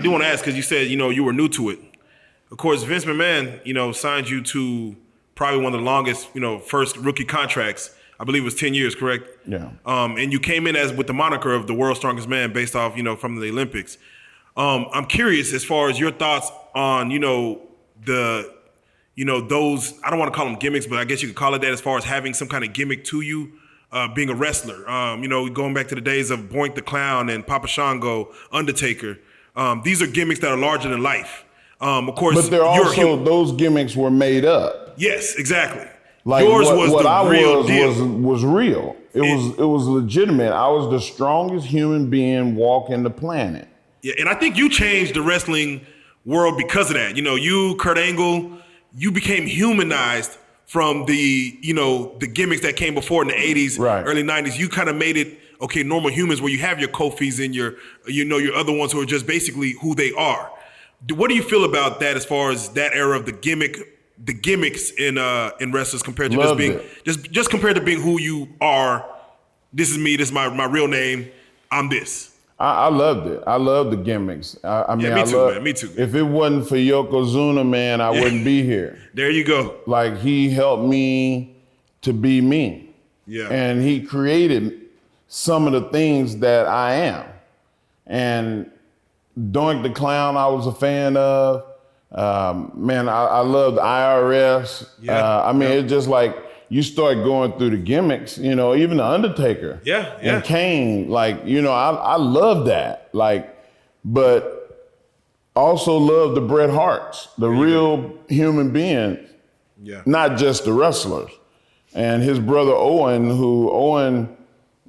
do want to ask, because you said, you were new to it. Of course, Vince McMahon, signed you to probably one of the longest, first rookie contracts. I believe it was 10 years, correct? Yeah. And you came in with the moniker of the world's strongest man based off, from the Olympics. I'm curious as far as your thoughts on, those, I don't want to call them gimmicks, but I guess you could call it that, as far as having some kind of gimmick to you, being a wrestler. Going back to the days of Boink the Clown and Papa Shango, Undertaker. These are gimmicks that are larger than life. Of course, but they're also, those gimmicks were made up. Yes, exactly. Like yours what, was what the I real was, deal. was real. It was legitimate. I was the strongest human being walking the planet. Yeah, and I think you changed the wrestling world because of that. You, Kurt Angle, you became humanized from the gimmicks that came before in the 80s, right. Early 90s. You kind of made it, normal humans, where you have your Kofis and your other ones who are just basically who they are. What do you feel about that, as far as that era of the gimmicks in wrestlers compared to Loved just compared to being who you are? This is me. This is my real name. I'm this. I loved it. I loved the gimmicks. I mean, me too, man. Me too. If it wasn't for YOKOZUNA, man, I wouldn't be here. There you go. Like, he helped me to be me. Yeah. And he created some of the things that I am. And Doink the Clown, I was a fan of. Man, I loved IRS. Yeah. It's just like, you start going through the gimmicks, even the Undertaker. Yeah. And Kane, I love that. But also love the Bret Harts, the real human beings, not just the wrestlers. And his brother Owen,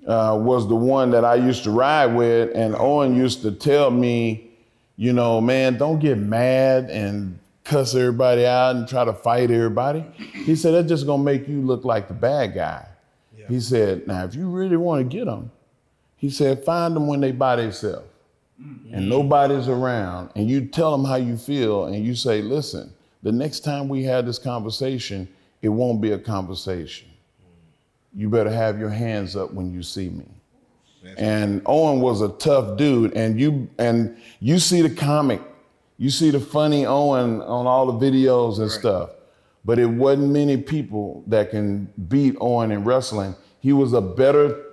was the one that I used to ride with, and Owen used to tell me, man, don't get mad and cuss everybody out and try to fight everybody. He said, that's just gonna make you look like the bad guy. Yeah. He said, now, if you really wanna get them, he said, find them when they by themselves and nobody's around, and you tell them how you feel, and you say, listen, the next time we have this conversation, it won't be a conversation. You better have your hands up when you see me. And Owen was a tough dude, and you see the comic, you see the funny Owen on all the videos and stuff, but it wasn't many people that can beat Owen in wrestling. He was a better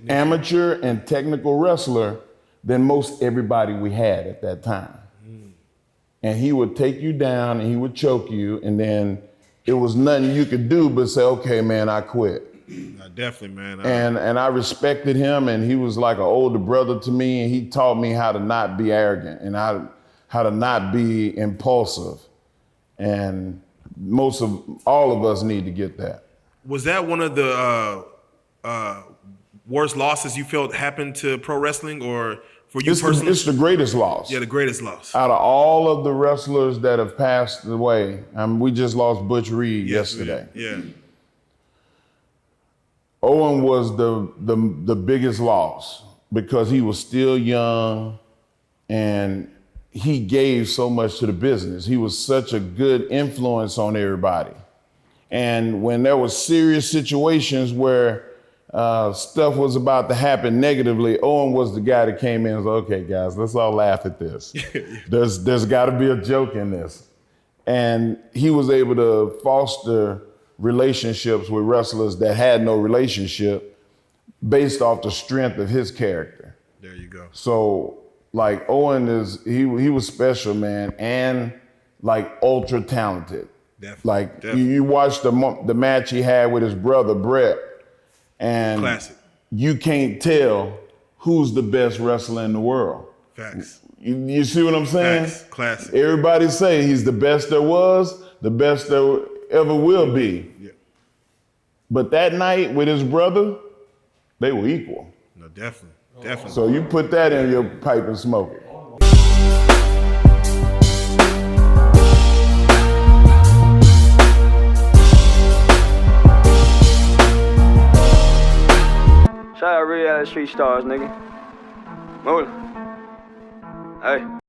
amateur and technical wrestler than most everybody we had at that time. And he would take you down and he would choke you, and then it was nothing you could do but say, okay, man, I quit. Definitely, man. And I respected him, and he was like an older brother to me, and he taught me how to not be arrogant and how to not be impulsive. And all of us need to get that. Was that one of the worst losses you felt happened to pro wrestling, or for you personally? It's the greatest loss. Yeah, the greatest loss. Out of all of the wrestlers that have passed away, we just lost Butch Reed yesterday. Yeah. Owen was the biggest loss because he was still young and he gave so much to the business. He was such a good influence on everybody. And when there was serious situations where stuff was about to happen negatively, Owen was the guy that came in and said, okay, guys, let's all laugh at this. There's gotta be a joke in this. And he was able to foster relationships with wrestlers that had no relationship based off the strength of his character. There you go. So Owen he was special, man, and ultra talented. Definitely. You watch the match he had with his brother Bret, and classic. You can't tell who's the best wrestler in the world. Facts. You see what I'm saying? Facts. Classic. Everybody say he's the best there was, the best there ever will be. Yeah. But that night with his brother, they were equal. No, definitely. Definitely. So you put that in your pipe and smoke it. Shout out RealLyfeStreetStarz, nigga. Move it. Hey.